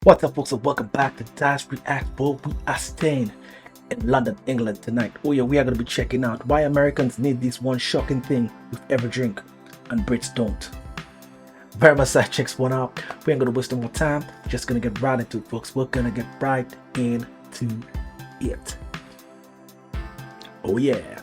What's up, folks, and welcome back to Dyce Reacts. We are staying in London, England tonight. Oh yeah, we are going to be checking out why Americans need this one shocking thing with every drink and Brits don't. Very much that checks one out. We ain't going to waste no more time. We're just going to get right into it, folks. We're going to get right into it. Oh yeah.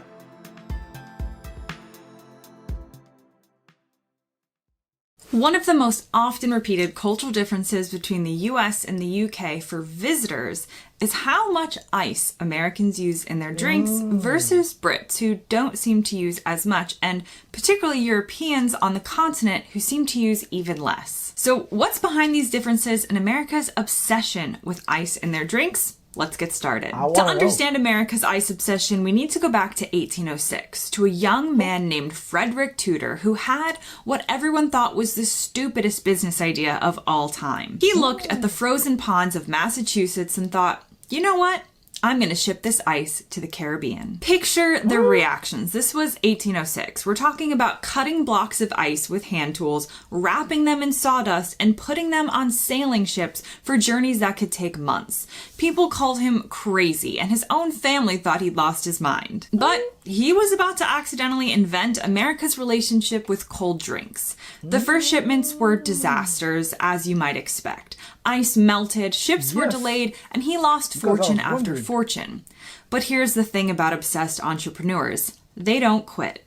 One of the most often repeated cultural differences between the US and the UK for visitors is how much ice Americans use in their drinks versus Brits, who don't seem to use as much, and particularly Europeans on the continent who seem to use even less. So what's behind these differences and America's obsession with ice in their drinks? Let's get started. To understand America's ice obsession, we need to go back to 1806, to a young man named Frederick Tudor, who had what everyone thought was the stupidest business idea of all time. He looked at the frozen ponds of Massachusetts and thought, you know what? I'm going to ship this ice to the Caribbean. Picture the reactions. This was 1806. We're talking about cutting blocks of ice with hand tools, wrapping them in sawdust, and putting them on sailing ships for journeys that could take months. People called him crazy, and his own family thought he'd lost his mind. But he was about to accidentally invent America's relationship with cold drinks. The first shipments were disasters, as you might expect. Ice melted, ships were delayed, and he lost fortune after fortune. But here's the thing about obsessed entrepreneurs. They don't quit.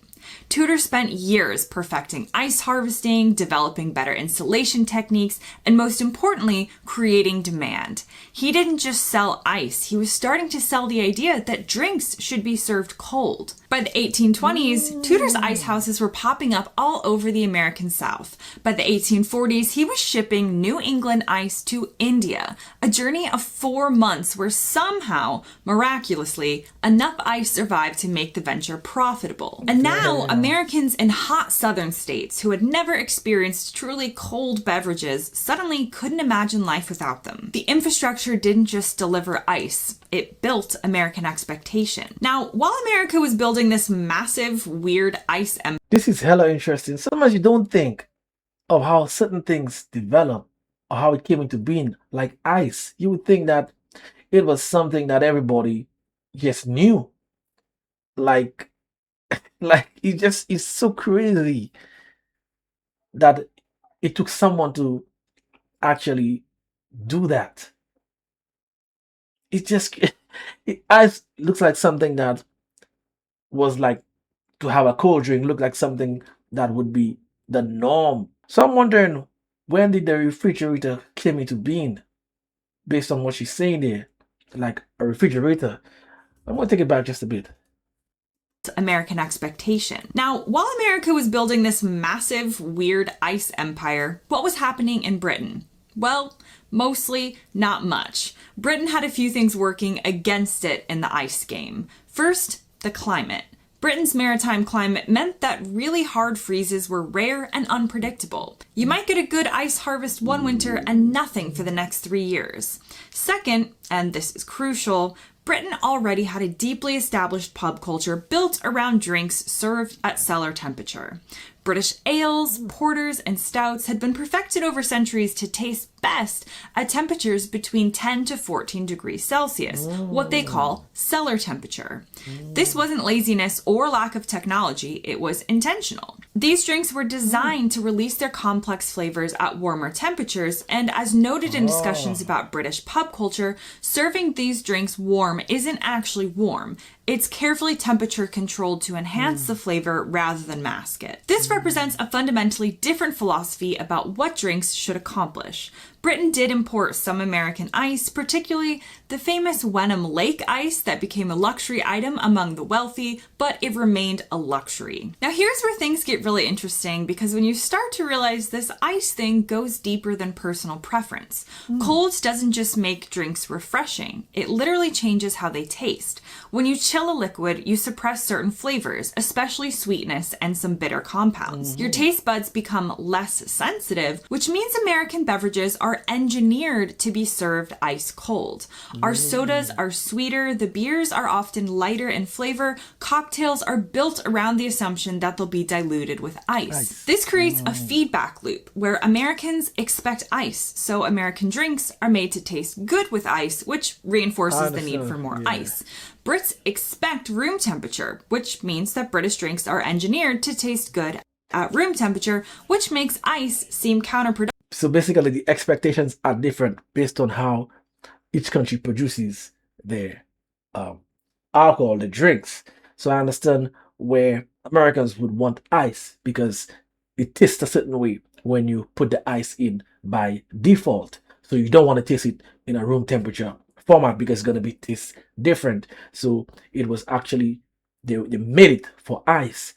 Tudor spent years perfecting ice harvesting, developing better installation techniques, and most importantly, creating demand. He didn't just sell ice, he was starting to sell the idea that drinks should be served cold. By the 1820s, Tudor's ice houses were popping up all over the American South. By the 1840s, he was shipping New England ice to India, a journey of 4 months where somehow, miraculously, enough ice survived to make the venture profitable. And now, Americans in hot southern states who had never experienced truly cold beverages suddenly couldn't imagine life without them. The infrastructure didn't just deliver ice, it built American expectation. Now, while America was building this massive, weird ice empire. This is hella interesting. Sometimes you don't think of how certain things develop or how it came into being, like ice. You would think that it was something that everybody just knew. Like it just is so crazy that it took someone to actually do that. It just ice looks like something that was like, to have a cold drink look like something that would be the norm. So I'm wondering, when did the refrigerator came into being? Based on what she's saying there, like a refrigerator. I'm gonna take it back just a bit. American expectation. Now, while America was building this massive, weird ice empire, what was happening in Britain? Well, mostly not much. Britain had a few things working against it in the ice game. First, the climate. Britain's maritime climate meant that really hard freezes were rare and unpredictable. You might get a good ice harvest one winter and nothing for the next 3 years. Second, and this is crucial, Britain already had a deeply established pub culture built around drinks served at cellar temperature. British ales, porters, and stouts had been perfected over centuries to taste best at temperatures between 10 to 14 degrees Celsius, what they call cellar temperature. This wasn't laziness or lack of technology, it was intentional. These drinks were designed to release their complex flavors at warmer temperatures, and as noted in discussions about British pub culture, serving these drinks warm isn't actually warm. It's carefully temperature controlled to enhance the flavor rather than mask it. This represents a fundamentally different philosophy about what drinks should accomplish. Britain did import some American ice, particularly the famous Wenham Lake ice that became a luxury item among the wealthy, but it remained a luxury. Now here's where things get really interesting, because when you start to realize this ice thing goes deeper than personal preference. Cold doesn't just make drinks refreshing, it literally changes how they taste. When you chill a liquid, you suppress certain flavors, especially sweetness and some bitter compounds. Your taste buds become less sensitive, which means American beverages are are engineered to be served ice cold. Our sodas are sweeter, the beers are often lighter in flavor, cocktails are built around the assumption that they'll be diluted with ice. This creates a feedback loop where Americans expect ice, so American drinks are made to taste good with ice, which reinforces the need for more ice. Brits expect room temperature, which means that British drinks are engineered to taste good at room temperature, which makes ice seem counterproductive. So basically, the expectations are different based on how each country produces their alcohol, the drinks. So I understand where Americans would want ice because it tastes a certain way when you put the ice in by default. So you don't want to taste it in a room temperature format because it's going to be taste different. So it was actually, they made it for ice,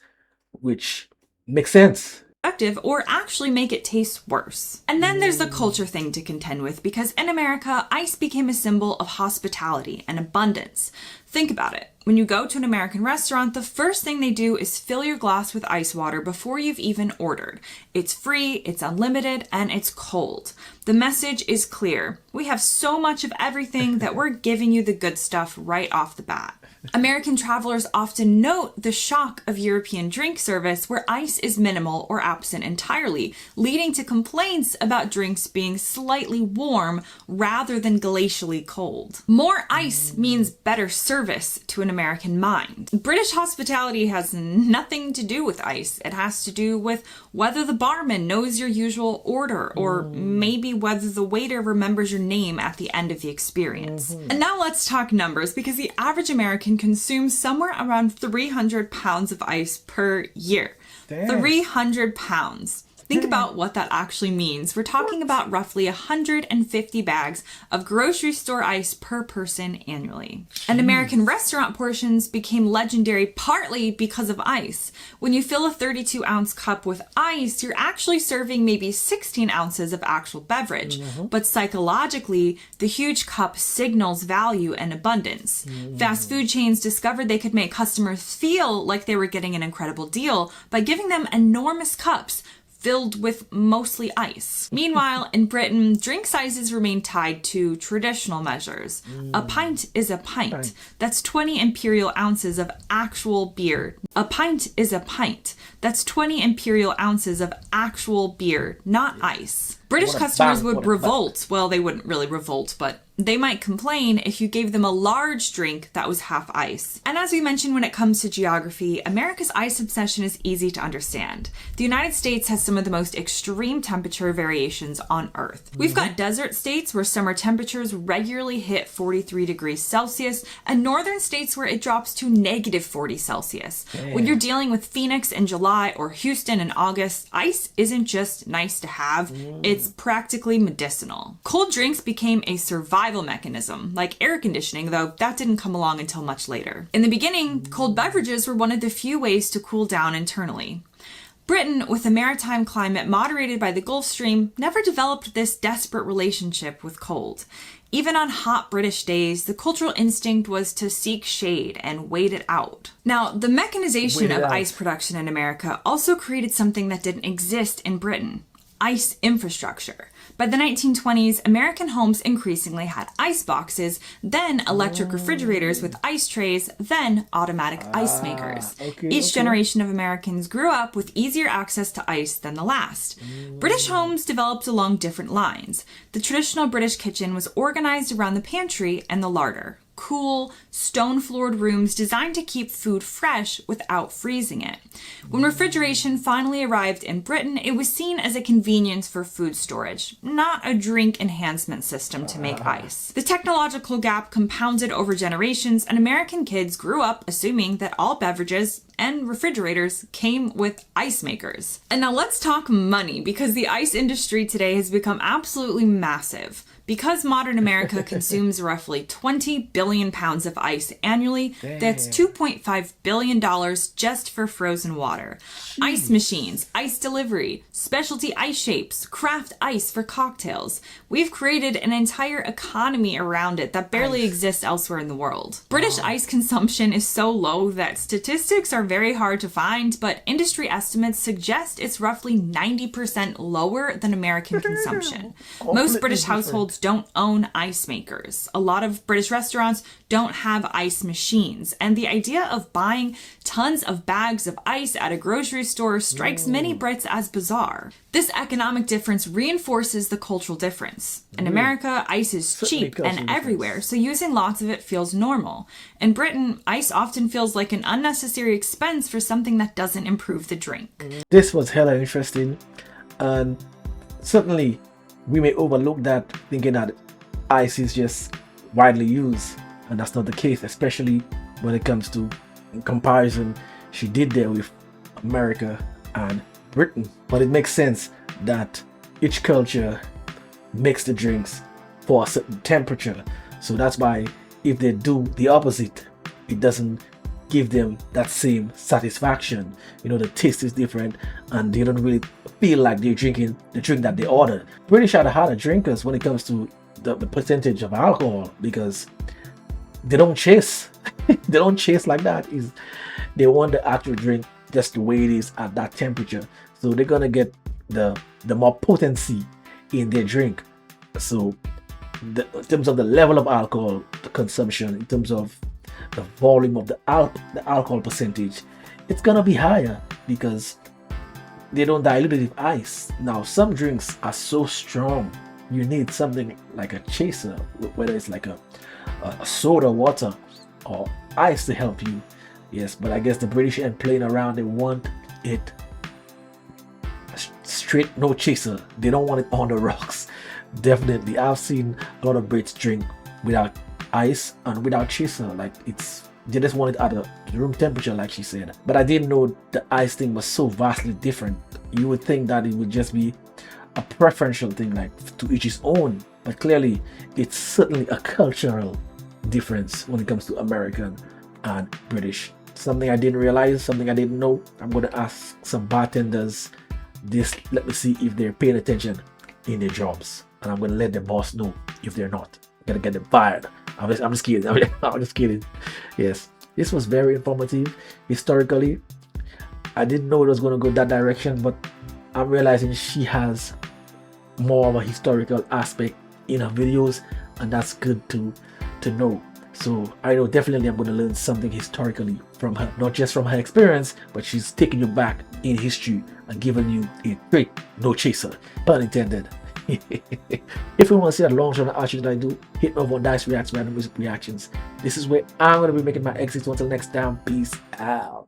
which makes sense. Or actually make it taste worse. And then there's the culture thing to contend with, because in America, ice became a symbol of hospitality and abundance. Think about it. When you go to an American restaurant, the first thing they do is fill your glass with ice water before you've even ordered. It's free, it's unlimited, and it's cold. The message is clear. We have so much of everything that we're giving you the good stuff right off the bat. American travelers often note the shock of European drink service where ice is minimal or absent entirely, leading to complaints about drinks being slightly warm rather than glacially cold. More ice means better service to an American mind. British hospitality has nothing to do with ice. It has to do with whether the barman knows your usual order, or maybe whether the waiter remembers your name at the end of the experience. And now let's talk numbers, because the average American consumes somewhere around 300 pounds of ice per year. Damn. 300 pounds. Think about what that actually means. We're talking about roughly 150 bags of grocery store ice per person annually. And American restaurant portions became legendary partly because of ice. When you fill a 32-ounce cup with ice, you're actually serving maybe 16 ounces of actual beverage. But psychologically, the huge cup signals value and abundance. Fast food chains discovered they could make customers feel like they were getting an incredible deal by giving them enormous cups filled with mostly ice. Meanwhile, in Britain, drink sizes remain tied to traditional measures. A pint is a pint. That's 20 imperial ounces of actual beer. A pint is a pint. That's 20 imperial ounces of actual beer, not ice. British customers would revolt. Well, they wouldn't really revolt, but they might complain if you gave them a large drink that was half ice. And as we mentioned, when it comes to geography, America's ice obsession is easy to understand. The United States has some of the most extreme temperature variations on Earth. We've got desert states where summer temperatures regularly hit 43 degrees Celsius, and northern states where it drops to negative 40 Celsius. When you're dealing with Phoenix in July or Houston in August, ice isn't just nice to have, it's practically medicinal. Cold drinks became a survival mechanism, like air conditioning, though that didn't come along until much later. In the beginning, cold beverages were one of the few ways to cool down internally. Britain, with a maritime climate moderated by the Gulf Stream, never developed this desperate relationship with cold. Even on hot British days, the cultural instinct was to seek shade and wait it out. Now, the mechanization of ice production in America also created something that didn't exist in Britain: ice infrastructure. By the 1920s, American homes increasingly had ice boxes, then electric refrigerators with ice trays, then automatic ice makers. Each generation of Americans grew up with easier access to ice than the last. British homes developed along different lines. The traditional British kitchen was organized around the pantry and the larder. Cool, stone-floored rooms designed to keep food fresh without freezing it. When refrigeration finally arrived in Britain, it was seen as a convenience for food storage, not a drink enhancement system to make ice. The technological gap compounded over generations, and American kids grew up assuming that all beverages and refrigerators came with ice makers. And now let's talk money, because the ice industry today has become absolutely massive. Because modern America consumes roughly 20 billion pounds of ice annually, that's $2.5 billion just for frozen water. Ice machines, ice delivery, specialty ice shapes, craft ice for cocktails. We've created an entire economy around it that barely exists elsewhere in the world. British ice consumption is so low that statistics are very hard to find, but industry estimates suggest it's roughly 90% lower than American consumption. Most British households don't own ice makers. A lot of British restaurants don't have ice machines, and the idea of buying tons of bags of ice at a grocery store strikes many Brits as bizarre. This economic difference reinforces the cultural difference. In America, ice is cheap and everywhere, so using lots of it feels normal. In Britain, ice often feels like an unnecessary expense for something that doesn't improve the drink. This was hella interesting, and certainly we may overlook that, thinking that ice is just widely used, and that's not the case, especially when it comes to in comparison she did there with America and Britain. But it makes sense that each culture makes the drinks for a certain temperature, so that's why if they do the opposite, it doesn't give them that same satisfaction. You know, the taste is different and they don't really feel like they're drinking the drink that they ordered. British are the harder drinkers when it comes to the percentage of alcohol, because they don't chase. They don't chase like that. They want the actual drink just the way it is at that temperature, so they're gonna get the more potency in their drink. So in terms of the level of alcohol, the consumption, in terms of the volume of the alcohol percentage, it's gonna be higher because they don't dilute it with ice. Now some drinks are so strong you need something like a chaser, whether it's like a soda water or ice to help you. Yes, but I guess the British ain't playing around. They want it straight, no chaser. They don't want it on the rocks. Definitely, I've seen a lot of Brits drink without ice and without chaser. Like, they just want it at a room temperature, like she said. But I didn't know the ice thing was so vastly different. You would think that it would just be a preferential thing, like to each his own. But clearly, it's certainly a cultural difference when it comes to American and British. Something I didn't realize, something I didn't know. I'm going to ask some bartenders this. Let me see if they're paying attention in their jobs. And I'm going to let the boss know if they're not. I'm going to get them fired. I'm just kidding. I'm just kidding. Yes, this was very informative. Historically, I didn't know it was going to go that direction, but I'm realizing she has more of a historical aspect in her videos, and that's good to know. So I know definitely I'm going to learn something historically from her, not just from her experience, but she's taking you back in history and giving you a straight no chaser, pun intended. If you want to see that long show archives that I do, hit me over on Dyce Reacts, Random Music Reactions. This is where I'm going to be making my exit. Until next time, peace out.